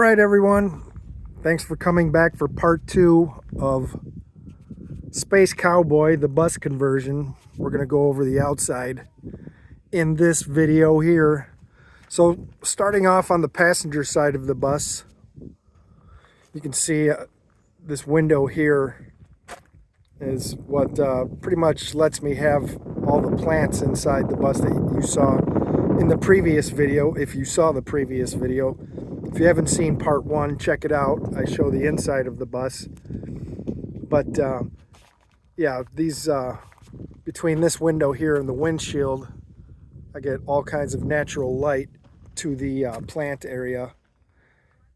right, everyone. Thanks for coming back for part 2 of Space Cowboy, the bus conversion. We're going to go over the outside in this video here. So starting off on the passenger side of the bus, you can see this window here is what pretty much lets me have all the plants inside the bus that you saw in the previous video. If you saw the previous video, if you haven't seen part 1, check it out. I show the inside of the bus. But yeah, these between this window here and the windshield, I get all kinds of natural light to the plant area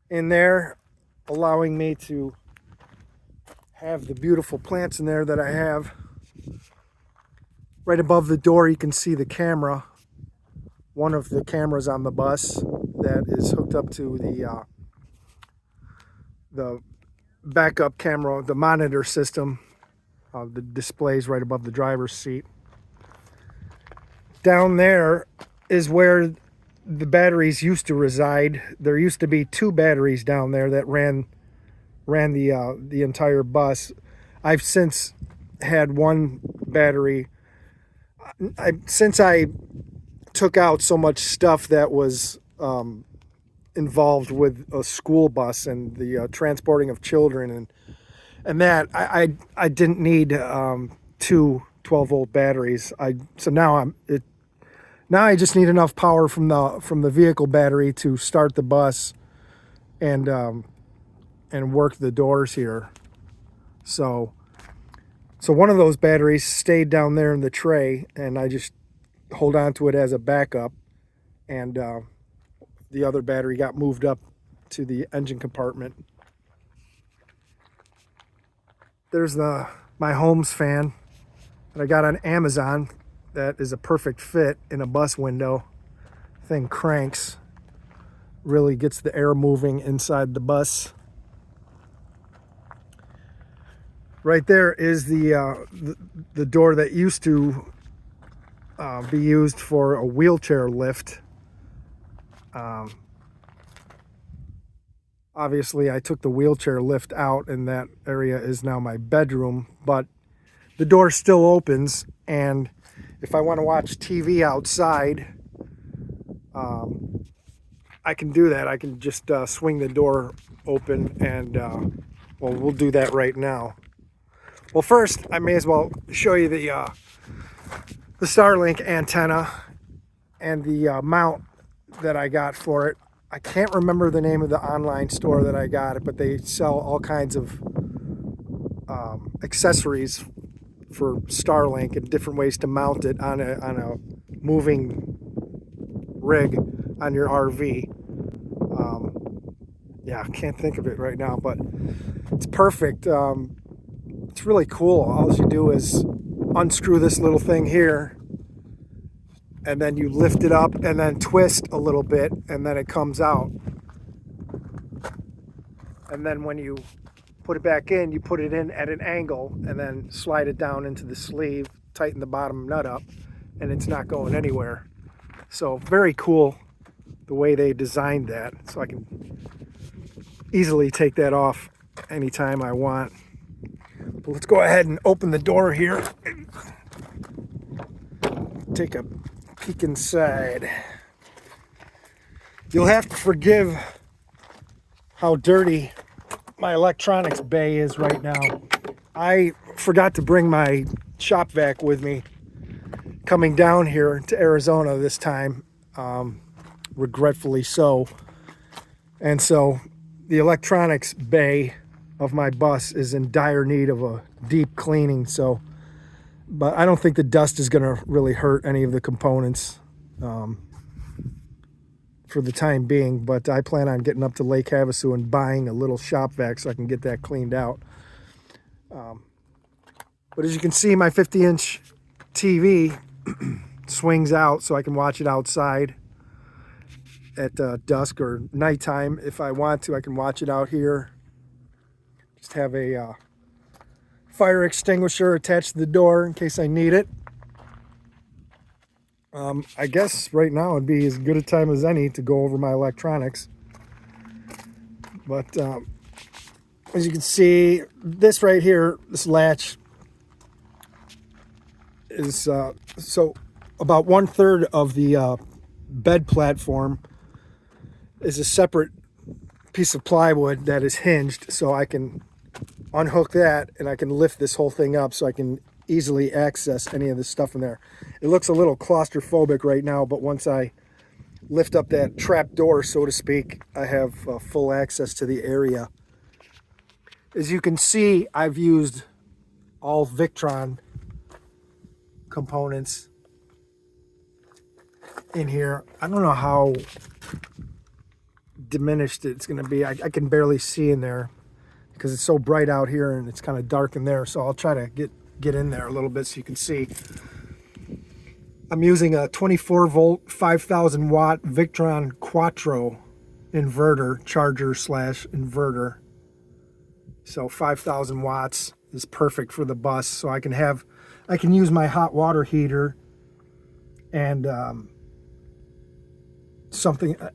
in there, allowing me to have the beautiful plants in there that I have. Right above the door you can see the camera, one of the cameras on the bus that is hooked up to the backup camera, the monitor system. The display's right above the driver's seat. Down there is where the batteries used to reside. There used to be 2 batteries down there that ran the entire bus. I've since had 1 battery. Since I took out so much stuff that was involved with a school bus and the transporting of children and that I didn't need 2 12-volt batteries. So now I just need enough power from the vehicle battery to start the bus and work the doors here. So one of those batteries stayed down there in the tray, and I just hold on to it as a backup, and the other battery got moved up to the engine compartment. There's my Holmes fan that I got on Amazon. That is a perfect fit in a bus window. Thing cranks, really gets the air moving inside the bus. Right there is the door that used to be used for a wheelchair lift. Obviously, I took the wheelchair lift out, and that area is now my bedroom, but the door still opens, and if I want to watch TV outside, I can do that. I can just swing the door open, and well, we'll do that right now. Well, first, I may as well show you the Starlink antenna and the mount that I got for it. I can't remember the name of the online store that I got it, but they sell all kinds of accessories for Starlink and different ways to mount it on a moving rig on your RV. Yeah, I can't think of it right now, but it's perfect. It's really cool. All you do is unscrew this little thing here, and then you lift it up and then twist a little bit, and then it comes out. And then when you put it back in, you put it in at an angle and then slide it down into the sleeve, tighten the bottom nut up, and it's not going anywhere. So very cool the way they designed that. So I can easily take that off anytime I want. But let's go ahead and open the door here. Take a peek inside. You'll have to forgive how dirty my electronics bay is right now. I forgot to bring my shop vac with me coming down here to Arizona this time, regretfully so. And so the electronics bay of my bus is in dire need of a deep cleaning. But I don't think the dust is going to really hurt any of the components for the time being. But I plan on getting up to Lake Havasu and buying a little shop vac so I can get that cleaned out. But as you can see, my 50-inch TV swings out so I can watch it outside at dusk or nighttime. If I want to, I can watch it out here. Just have a fire extinguisher attached to the door in case I need it. I guess right now would be as good a time as any to go over my electronics. But as you can see, this right here, this latch is so about 1/3 of the bed platform is a separate piece of plywood that is hinged, so I can unhook that and I can lift this whole thing up so I can easily access any of the stuff in there. It looks a little claustrophobic right now, but once I lift up that trap door, so to speak, I have full access to the area. As you can see, I've used all Victron components in here. I don't know how diminished it's going to be. I can barely see in there because it's so bright out here and it's kind of dark in there. So I'll try to get in there a little bit so you can see. I'm using a 24 volt 5000 watt Victron Quattro inverter, charger / inverter. So 5000 watts is perfect for the bus. So I can use my hot water heater and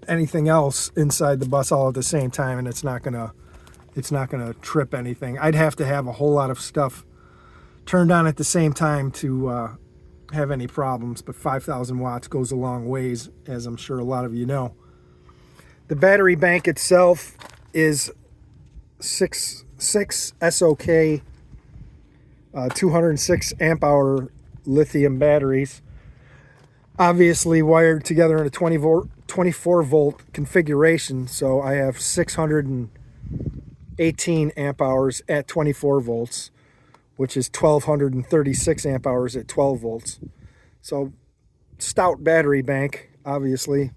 anything else inside the bus all at the same time, and it's not gonna trip anything. I'd have to have a whole lot of stuff turned on at the same time to have any problems, but 5000 watts goes a long ways, as I'm sure a lot of you know. The battery bank itself is six SOK 206 amp hour lithium batteries, obviously wired together in a 24 volt configuration. So I have 618 amp hours at 24 volts, which is 1236 amp hours at 12 volts. So stout battery bank, obviously.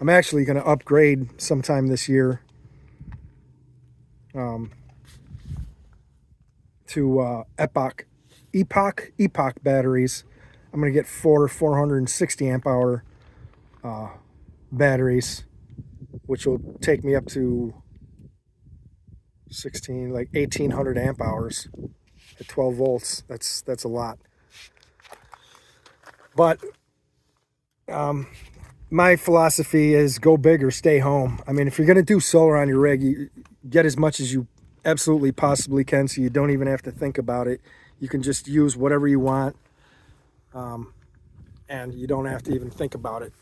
I'm actually going to upgrade sometime this year to Epoch batteries. I'm going to get 460 amp hour batteries, which will take me up to 1800 amp hours at 12 volts. That's a lot. But my philosophy is go big or stay home. I mean, if you're going to do solar on your rig, you get as much as you absolutely possibly can, so you don't even have to think about it. You can just use whatever you want, and you don't have to even think about it.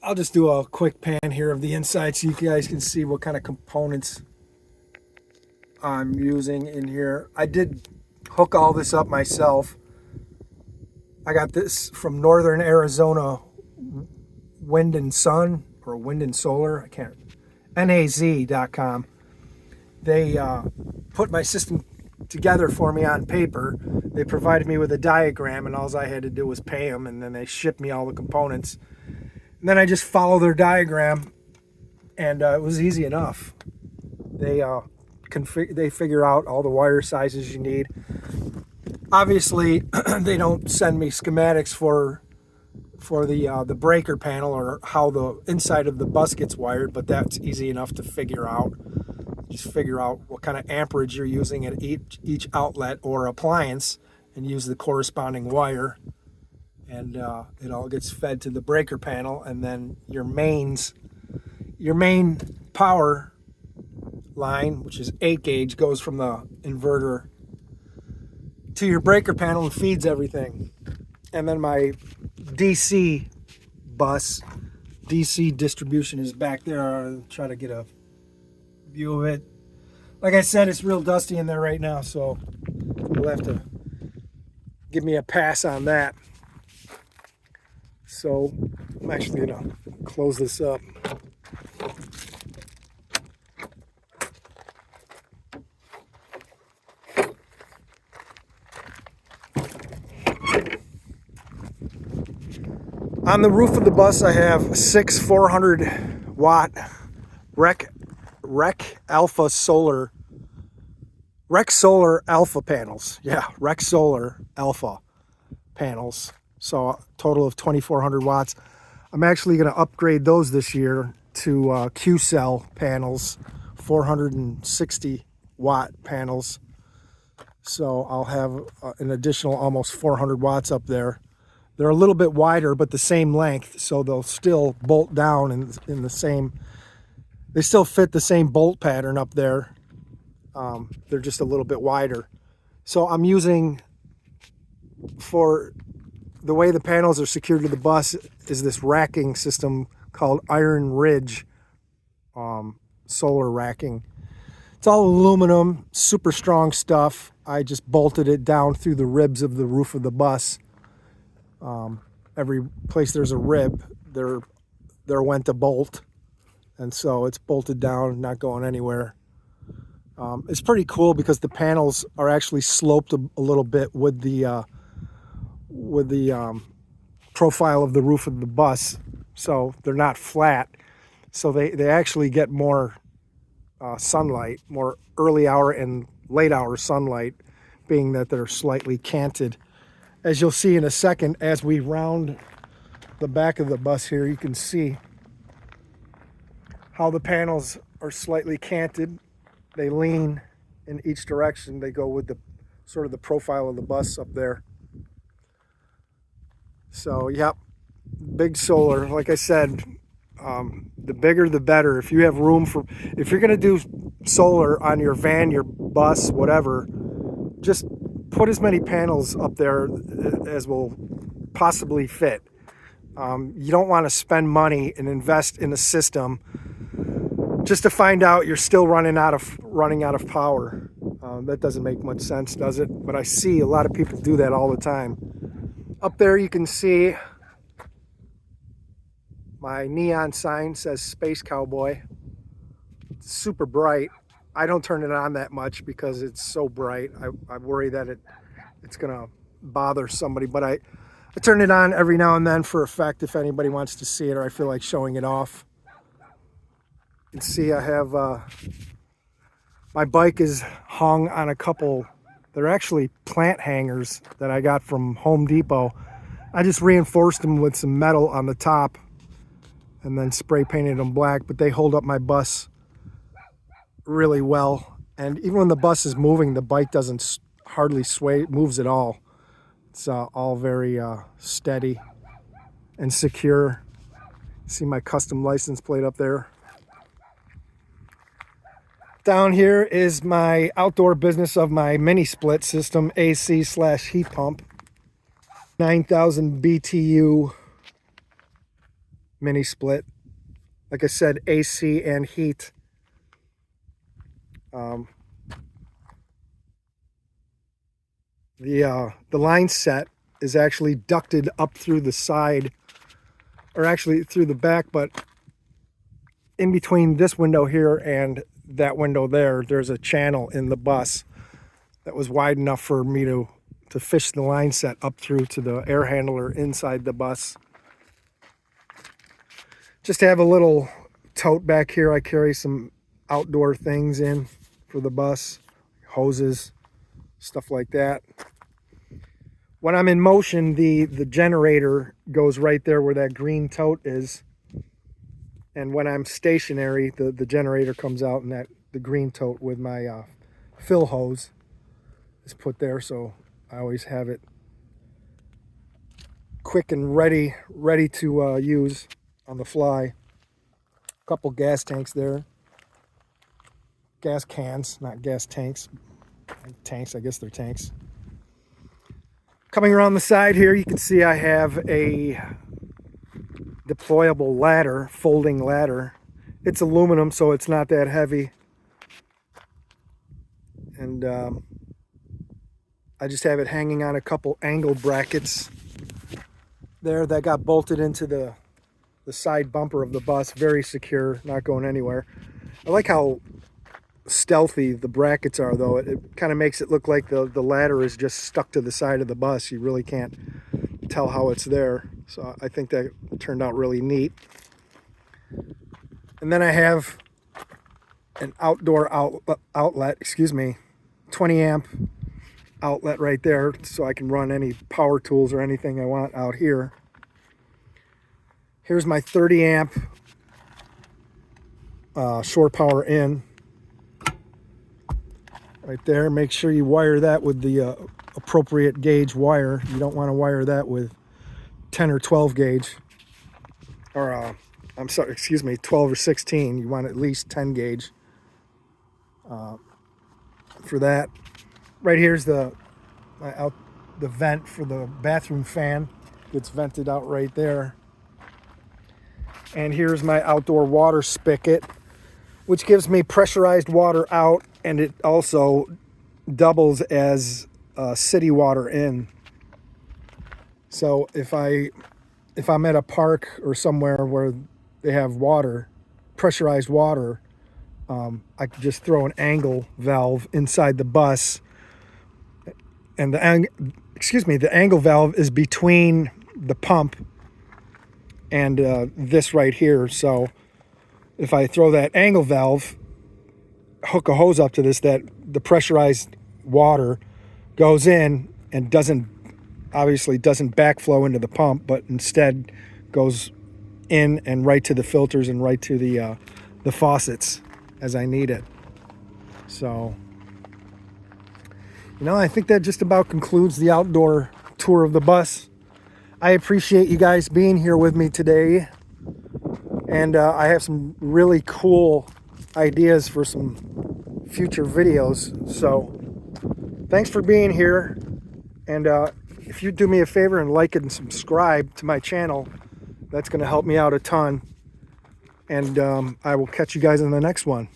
I'll just do a quick pan here of the inside so you guys can see what kind of components I'm using in here. I did hook all this up myself. I got this from Northern Arizona Wind and Sun, or Wind and Solar, NAZ.com. They put my system together for me on paper. They provided me with a diagram, and all I had to do was pay them, and then they shipped me all the components. And then I just follow their diagram, and it was easy enough. They figure out all the wire sizes you need. Obviously, they don't send me schematics for the breaker panel or how the inside of the bus gets wired, but that's easy enough to figure out. Just figure out what kind of amperage you're using at each outlet or appliance and use the corresponding wire, and it all gets fed to the breaker panel, and then your main power line, which is 8 gauge, goes from the inverter to your breaker panel and feeds everything. And then my DC bus, DC distribution, is back there. I'll try to get a view of it. Like I said, it's real dusty in there right now, so you'll have to give me a pass on that. So I'm actually going to close this up. On the roof of the bus, I have 6 400 watt Rec Solar Alpha panels. Yeah, Rec Solar Alpha panels. So a total of 2400 watts. I'm actually going to upgrade those this year to Q-Cell panels, 460 watt panels. So I'll have an additional almost 400 watts up there. They're a little bit wider, but the same length, so they'll still bolt down in the same, they still fit the same bolt pattern up there. They're just a little bit wider. So I'm using, for the way the panels are secured to the bus, is this racking system called Iron Ridge solar racking. It's all aluminum, super strong stuff. I just bolted it down through the ribs of the roof of the bus. Every place there's a rib, there went a bolt, and so it's bolted down, not going anywhere. It's pretty cool because the panels are actually sloped a little bit with the profile of the roof of the bus, so they're not flat. So they actually get more sunlight, more early hour and late hour sunlight, being that they're slightly canted. As you'll see in a second, as we round the back of the bus here, you can see how the panels are slightly canted. They lean in each direction. They go with the sort of the profile of the bus up there. So, yep, big solar. Like I said, the bigger the better. If you have room for, if you're going to do solar on your van, your bus, whatever, just put as many panels up there as will possibly fit. You don't want to spend money and invest in a system just to find out you're still running out of power. That doesn't make much sense, does it? But I see a lot of people do that all the time. Up there you can see my neon sign says Space Cowboy. It's super bright. I don't turn it on that much because it's so bright. I worry that it's gonna bother somebody, but I turn it on every now and then for effect if anybody wants to see it or I feel like showing it off. You can see I have my bike is hung on a couple, they're actually plant hangers that I got from Home Depot. I just reinforced them with some metal on the top and then spray painted them black, but they hold up my bus really well. And even when the bus is moving, the bike doesn't hardly sway, moves at all. It's all very steady and secure. See my custom license plate up there. Down here is my outdoor business of my mini split system, AC/heat pump. 9,000 BTU mini split. Like I said, AC and heat. The line set is actually ducted up through the side, or actually through the back, but in between this window here and that window there, there's a channel in the bus that was wide enough for me to fish the line set up through to the air handler inside the bus. Just have a little tote back here. I carry some outdoor things in for the bus, hoses, stuff like that. When I'm in motion, the generator goes right there where that green tote is. And when I'm stationary, the generator comes out and the green tote with my fill hose is put there. So I always have it quick and ready to use on the fly. A couple gas tanks there. Gas cans, not gas tanks. Tanks, I guess they're tanks. Coming around the side here, you can see I have a deployable ladder, folding ladder. It's aluminum, so it's not that heavy. And I just have it hanging on a couple angle brackets there that got bolted into the side bumper of the bus. Very secure, not going anywhere. I like how stealthy the brackets are, though. It kind of makes it look like the ladder is just stuck to the side of the bus. You really can't tell how it's there. So I think that turned out really neat. And then I have an outdoor outlet, 20 amp outlet right there, so I can run any power tools or anything I want out here. Here's my 30 amp shore power in right there. Make sure you wire that with the appropriate gauge wire. You don't want to wire that with 10 or 12 gauge, or I'm sorry, excuse me, 12 or 16. You want at least 10 gauge for that. Right here's the vent for the bathroom fan. Gets vented out right there. And here's my outdoor water spigot, which gives me pressurized water out, and it also doubles as city water in. So if I'm at a park or somewhere where they have water, pressurized water, I could just throw an angle valve inside the bus, and the angle valve is between the pump and this right here. So if I throw that angle valve, hook a hose up to this, that the pressurized water goes in and obviously doesn't backflow into the pump, but instead goes in and right to the filters and right to the faucets as I need it. So, I think that just about concludes the outdoor tour of the bus. I appreciate you guys being here with me today, and I have some really cool ideas for some future videos. So thanks for being here, and if you do me a favor and like and subscribe to my channel, that's going to help me out a ton. And I will catch you guys in the next one.